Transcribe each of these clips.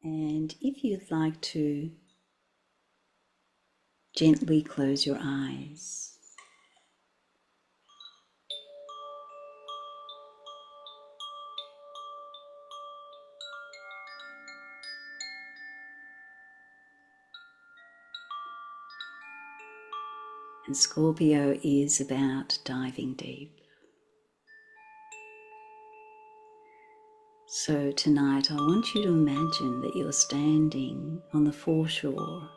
And if you'd like to gently close your eyes, and Scorpio is about diving deep. So tonight I want you to imagine that you're standing on the foreshore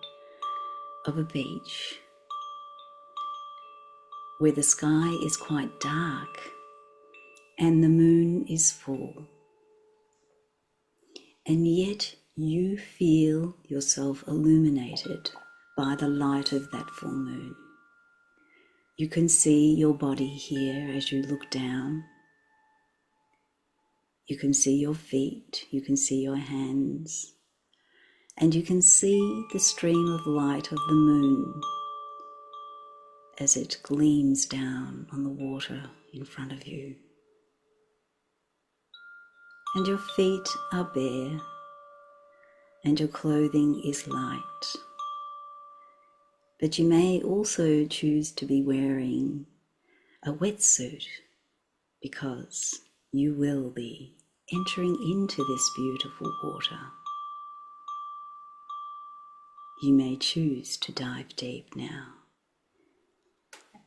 of a beach where the sky is quite dark and the moon is full, and yet you feel yourself illuminated by the light of that full moon. You can see your body here as you look down. You can see your feet, you can see your hands, and you can see the stream of light of the moon as it gleams down on the water in front of you. And your feet are bare, and your clothing is light. But you may also choose to be wearing a wetsuit because you will be entering into this beautiful water. You may choose to dive deep now.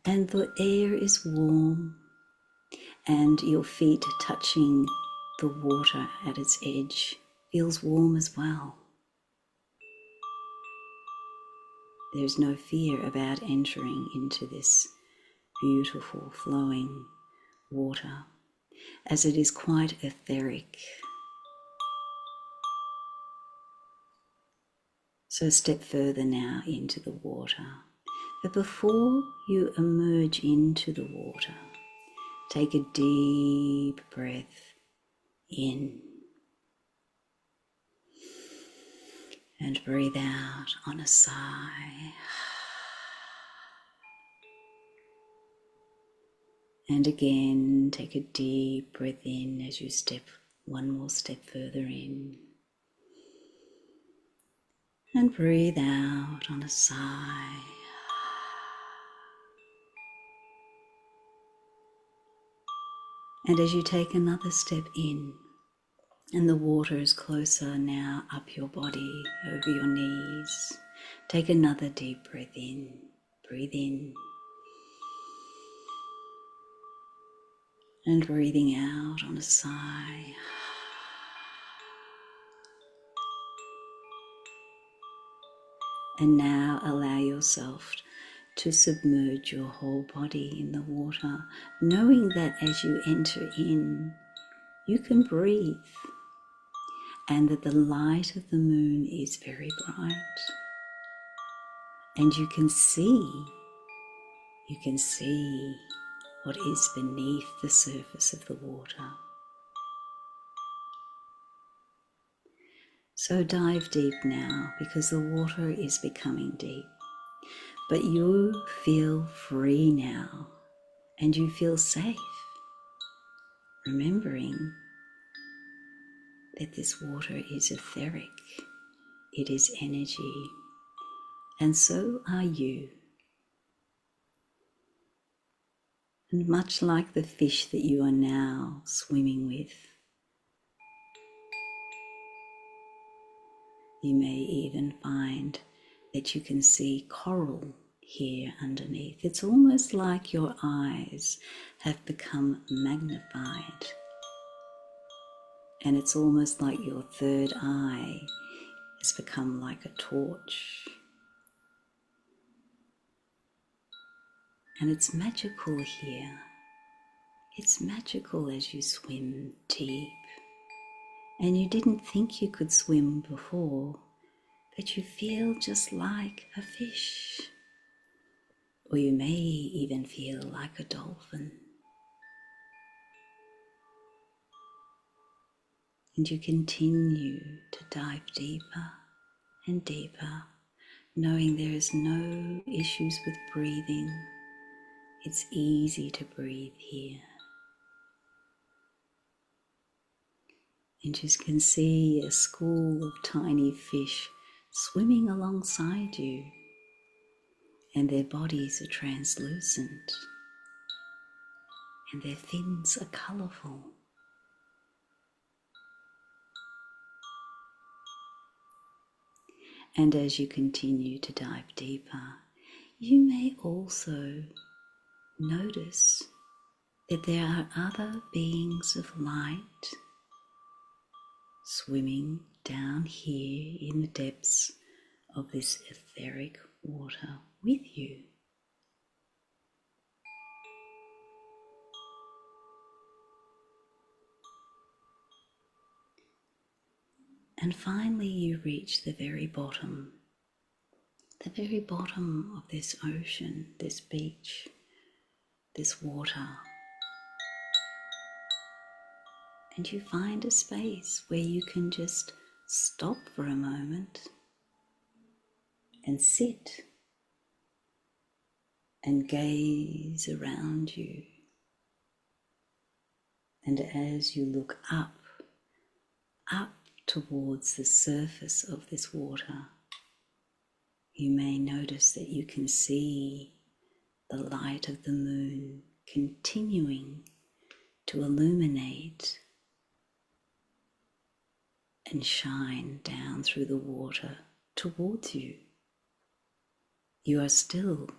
And the air is warm, and your feet touching the water at its edge feels warm as well. There's no fear about entering into this beautiful flowing water, as it is quite etheric. So step further now into the water. But before you emerge into the water, take a deep breath in and breathe out on a sigh. And again, take a deep breath in as you step one more step further in. And breathe out on a sigh. And as you take another step in, and the water is closer now up your body, over your knees, take another deep breath in. Breathe in. And breathing out on a sigh. And now allow yourself to submerge your whole body in the water, knowing that as you enter in, you can breathe, and that the light of the moon is very bright. And you can see what is beneath the surface of the water. So dive deep now, because the water is becoming deep. But you feel free now, and you feel safe, remembering that this water is etheric, it is energy, and so are you. And much like the fish that you are now swimming with, you may even find that you can see coral here underneath. It's almost like your eyes have become magnified, and it's almost like your third eye has become like a torch. And it's magical here. It's magical as you swim deep. And you didn't think you could swim before, but you feel just like a fish. Or you may even feel like a dolphin. And you continue to dive deeper and deeper, knowing there is no issues with breathing. It's easy to breathe here. And you can see a school of tiny fish swimming alongside you, and their bodies are translucent, and their fins are colourful. And as you continue to dive deeper, you may also notice that there are other beings of light swimming down here in the depths of this etheric water with you. And finally you reach the very bottom of this ocean, this beach, this water. And you find a space where you can just stop for a moment and sit and gaze around you. And as you look up towards the surface of this water, you may notice that you can see the light of the moon continuing to illuminate and shine down through the water towards you. You are still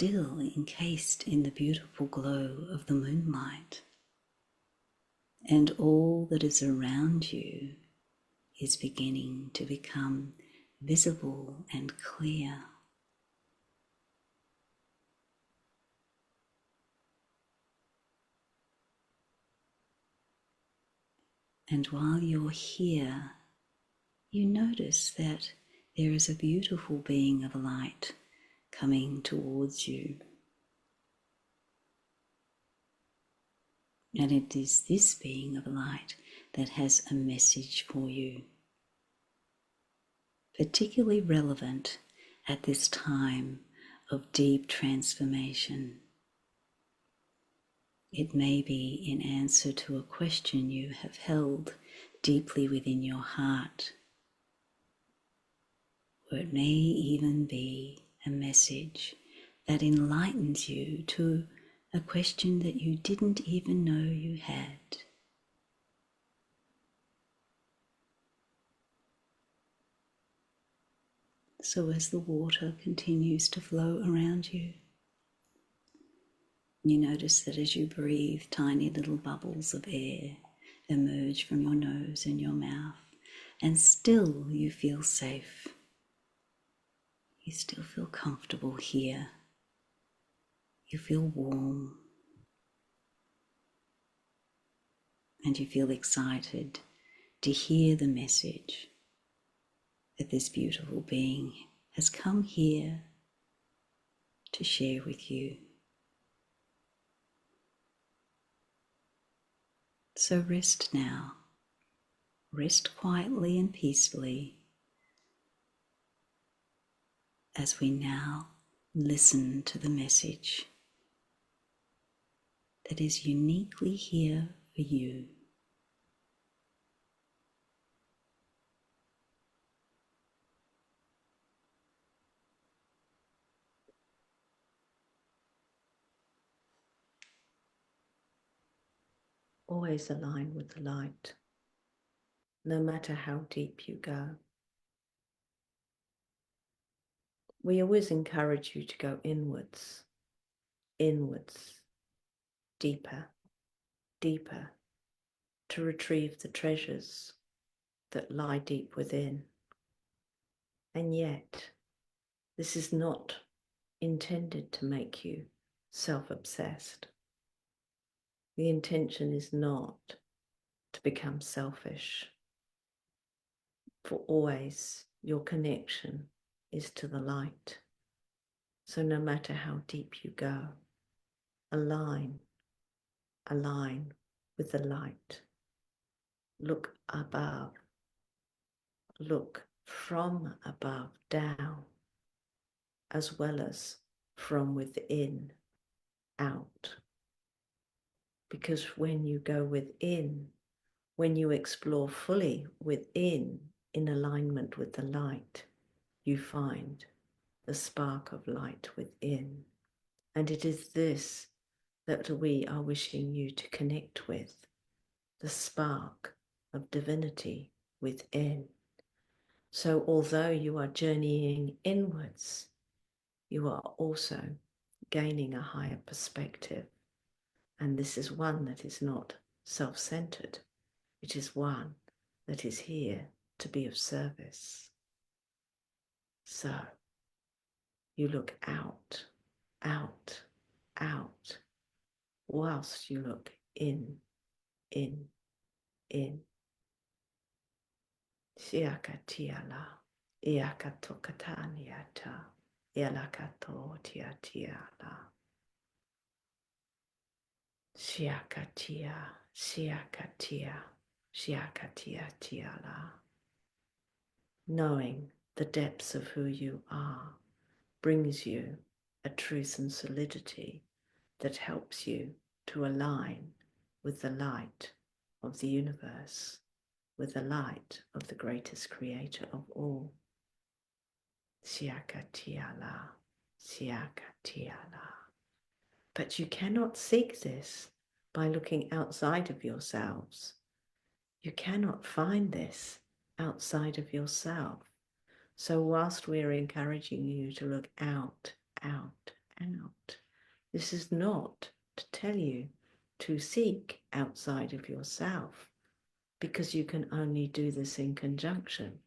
encased in the beautiful glow of the moonlight, and all that is around you is beginning to become visible and clear. And while you're here, you notice that there is a beautiful being of light coming towards you. And it is this being of light that has a message for you, particularly relevant at this time of deep transformation. It may be in answer to a question you have held deeply within your heart, or it may even be a message that enlightens you to a question that you didn't even know you had. So as the water continues to flow around you, you notice that as you breathe, tiny little bubbles of air emerge from your nose and your mouth, and still you feel safe. You still feel comfortable here. You feel warm, and you feel excited to hear the message that this beautiful being has come here to share with you. So rest now. Rest quietly and peacefully as we now listen to the message that is uniquely here for you. Always align with the light, no matter how deep you go. We always encourage you to go inwards, deeper, deeper, to retrieve the treasures that lie deep within. And yet, this is not intended to make you self-obsessed. The intention is not to become selfish, for always your connection is to the light. So no matter how deep you go, align with the light. Look above. Look from above down, as well as from within out. Because when you go within, When you explore fully within, in alignment with the light, you find the spark of light within. And it is this that we are wishing you to connect with, the spark of divinity within. So although you are journeying inwards, you are also gaining a higher perspective. And this is one that is not self-centered. It is one that is here to be of service. So you look out, out, out, whilst you look in. Siakatiala, Iakatokataniata, Ialakatotiatiala. Siakatia, Siakatia, Siakatiatiala. Knowing the depths of who you are brings you a truth and solidity that helps you to align with the light of the universe, with the light of the greatest creator of all. Siakatiala, Siakatiala. But you cannot seek this by looking outside of yourselves. You cannot find this outside of yourself. So whilst we're encouraging you to look out, out, out, this is not to tell you to seek outside of yourself, because you can only do this in conjunction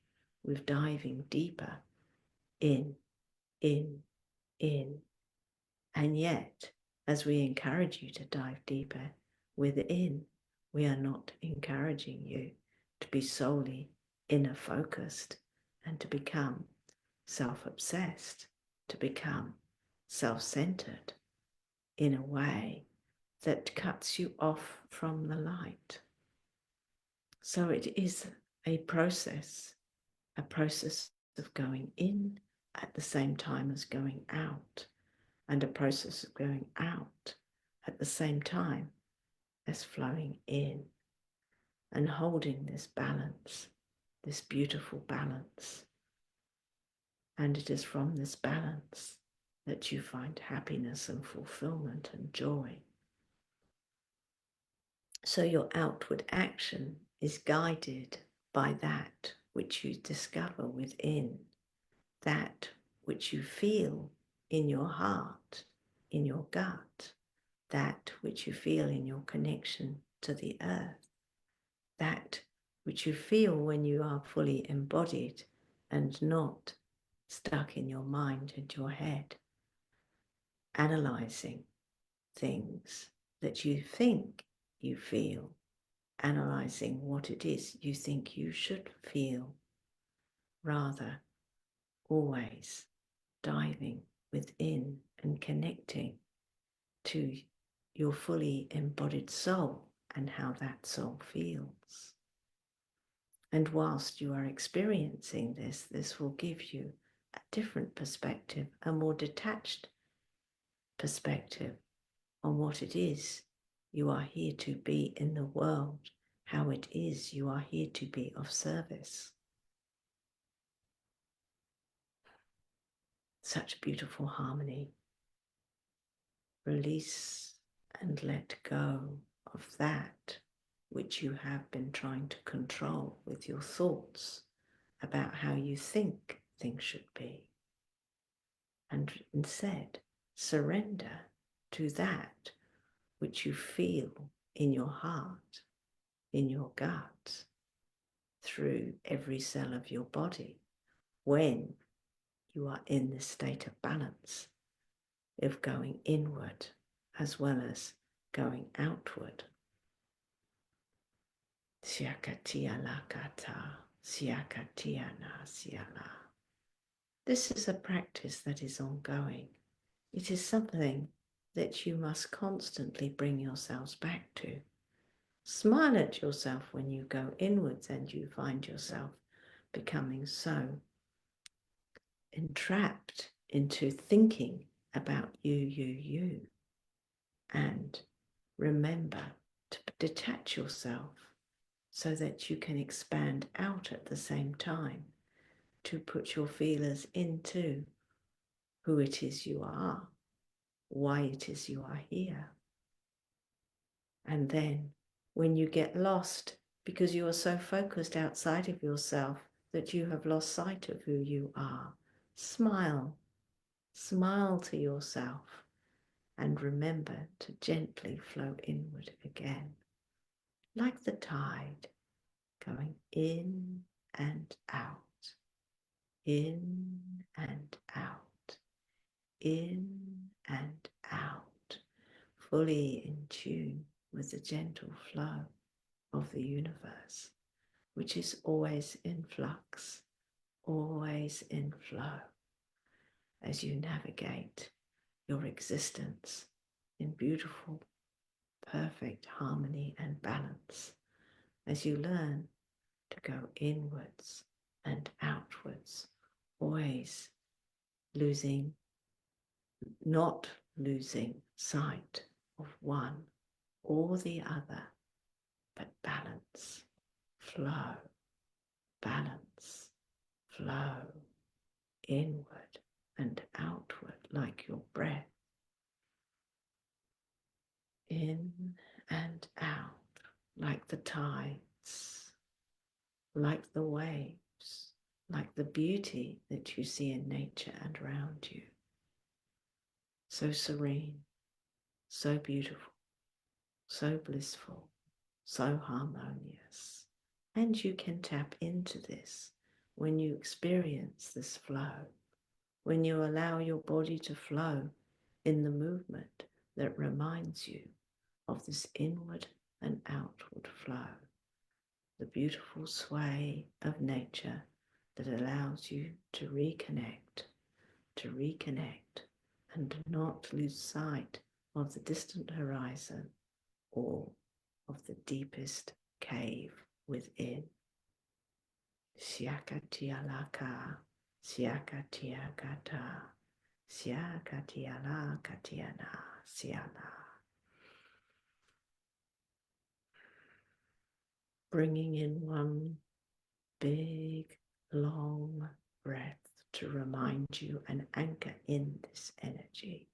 with diving deeper in. And yet, as we encourage you to dive deeper within, we are not encouraging you to be solely inner focused and to become self-obsessed, to become self-centered in a way that cuts you off from the light. So it is a process of going in at the same time as going out, and a process of going out at the same time as flowing in, and holding this balance, this beautiful balance. And it is from this balance that you find happiness and fulfillment and joy. So your outward action is guided by that which you discover within, that which you feel in your heart, in your gut, that which you feel in your connection to the earth, that which you feel when you are fully embodied and not stuck in your mind and your head, analyzing things that you think you feel, analyzing what it is you think you should feel, rather always diving within and connecting to your fully embodied soul and how that soul feels. And whilst you are experiencing this, this will give you a different perspective, a more detached perspective on what it is you are here to be in the world, how it is you are here to be of service. Such beautiful harmony. Release and let go of that which you have been trying to control with your thoughts about how you think things should be. And instead, surrender to that which you feel in your heart, in your gut, through every cell of your body, when you are in this state of balance, of going inward as well as going outward. Siakatia lakata, siakatia na siala. This is a practice that is ongoing. It is something that you must constantly bring yourselves back to. Smile at yourself when you go inwards and you find yourself becoming so entrapped into thinking about you. And remember to detach yourself so that you can expand out at the same time to put your feelers into who it is you are, why it is you are here. And then when you get lost because you are so focused outside of yourself that you have lost sight of who you are, smile. Smile to yourself and remember to gently flow inward again, like the tide going in and out, in and out, in and out, fully in tune with the gentle flow of the universe, which is always in flux, always in flow, as you navigate your existence in beautiful, perfect harmony and balance, as you learn to go inwards and outwards, always not losing sight of one or the other, but balance, flow, balance, flow, inward and outward like your breath, in and out like the tides, like the waves, like the beauty that you see in nature and around you. So serene, so beautiful, so blissful, so harmonious. And you can tap into this when you experience this flow, when you allow your body to flow in the movement that reminds you of this inward and outward flow, the beautiful sway of nature that allows you to reconnect, and not lose sight of the distant horizon or of the deepest cave within. Siakatialaka, siakatiagata, siakatiala katiana, siana. Bringing in one big, long breath to remind you and anchor in this energy.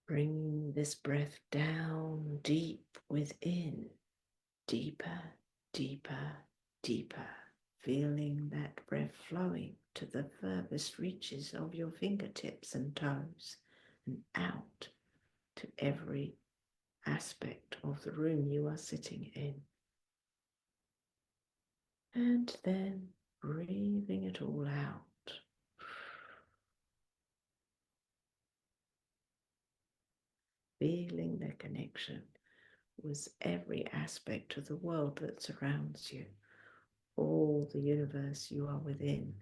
Bringing this breath down deep within, deeper, deeper, deeper, feeling that breath flowing to the furthest reaches of your fingertips and toes and out to every aspect of the room you are sitting in. And then breathing it all out. Feeling the connection with every aspect of the world that surrounds you, all the universe you are within,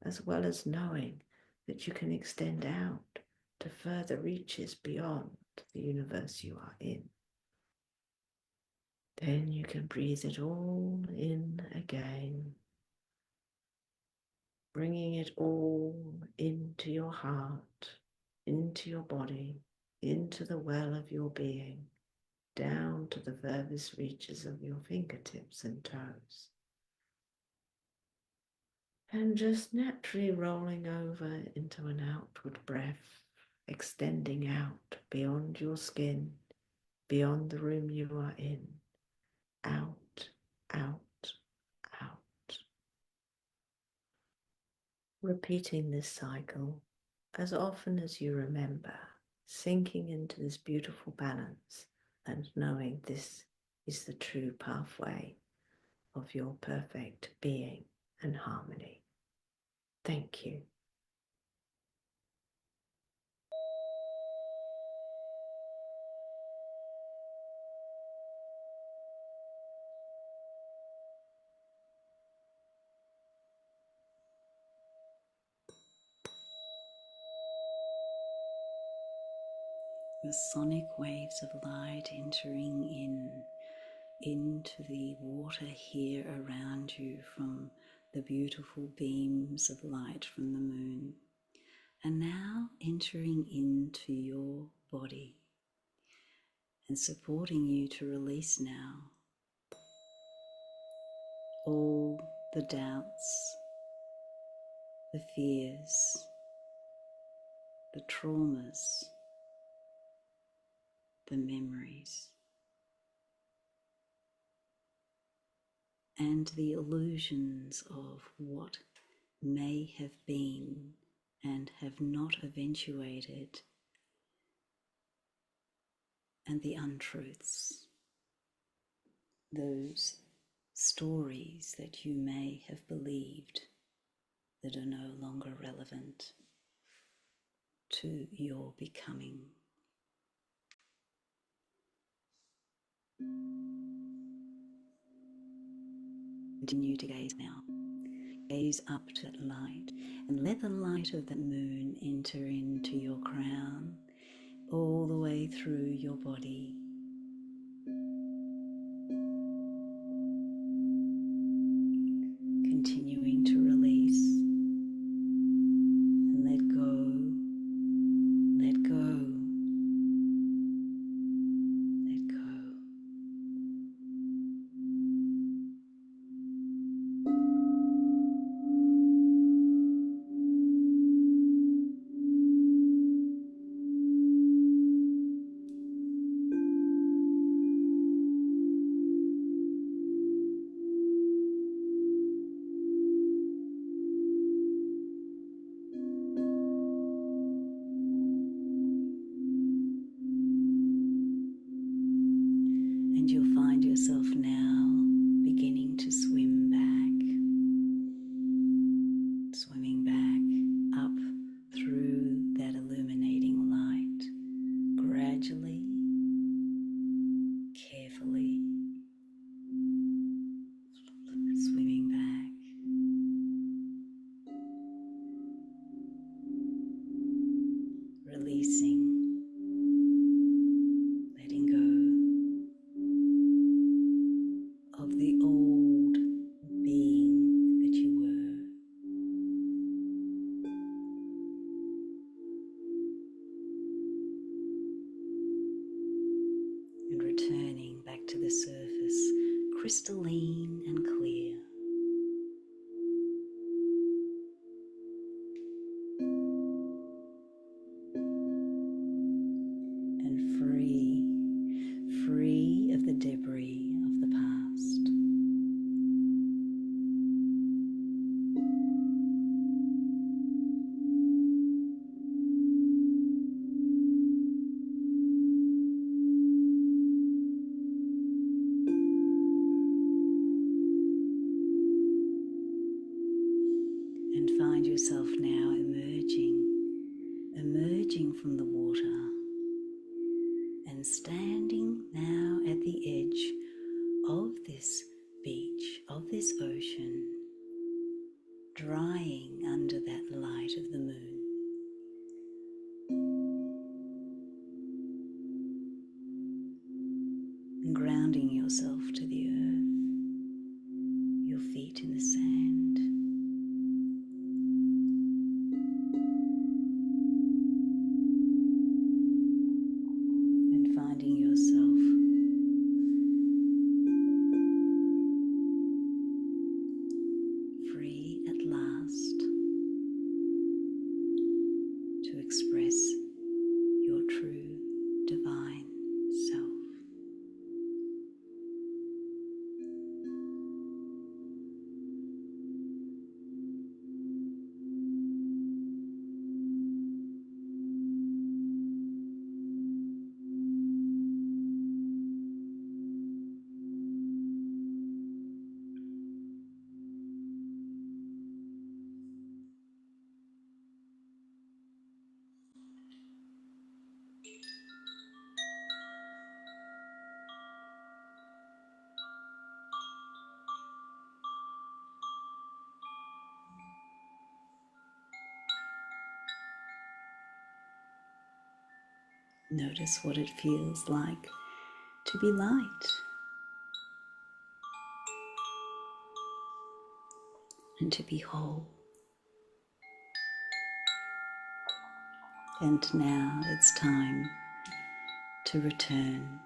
as well as knowing that you can extend out to further reaches beyond the universe you are in. Then you can breathe it all in again, bringing it all into your heart, into your body, into the well of your being, down to the furthest reaches of your fingertips and toes. And just naturally rolling over into an outward breath, extending out beyond your skin, beyond the room you are in, out, out, out. Repeating this cycle as often as you remember, sinking into this beautiful balance and knowing this is the true pathway of your perfect being and harmony. Thank you. The sonic waves of light entering into the water here around you from the beautiful beams of light from the moon, and now entering into your body and supporting you to release now all the doubts, the fears, the traumas, the memories, and the illusions of what may have been and have not eventuated, and the untruths, those stories that you may have believed that are no longer relevant to your becoming. Continue to gaze now. Gaze up to that light and let the light of that moon enter into your crown, all the way through your body. Continuing to release and let go, let go, let go. And you'll find yourself now beginning to swim back up through that illuminating light, gradually, carefully, swimming back, releasing, letting go of the old being that you were. And returning back to the surface, crystalline and clear. And free of the debris of the past. And find yourself now emerging from the water and standing now at the edge of this beach, of this ocean, drying under that light of the moon. And grounding yourself to the earth, your feet in the sand. Finding yourself free at last to express your true divine self. Notice what it feels like to be light and to be whole. And now it's time to return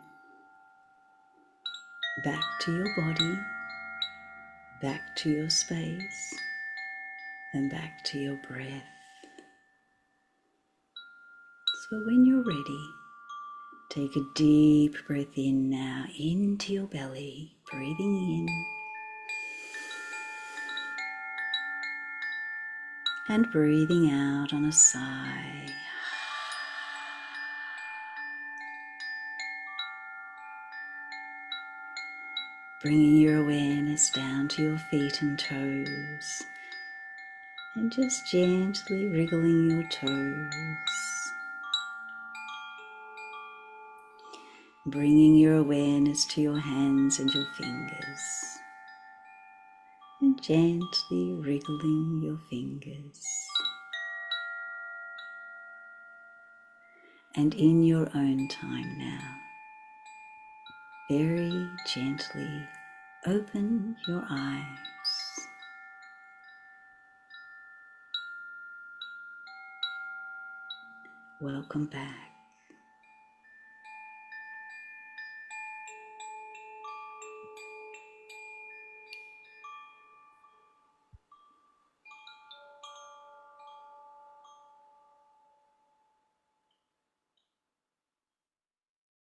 back to your body, back to your space, and back to your breath. So when you're ready, take a deep breath in now into your belly, breathing in and breathing out on a sigh. Bringing your awareness down to your feet and toes and just gently wriggling your toes. Bringing your awareness to your hands and your fingers and gently wriggling your fingers. And in your own time now, very gently open your eyes. Welcome back.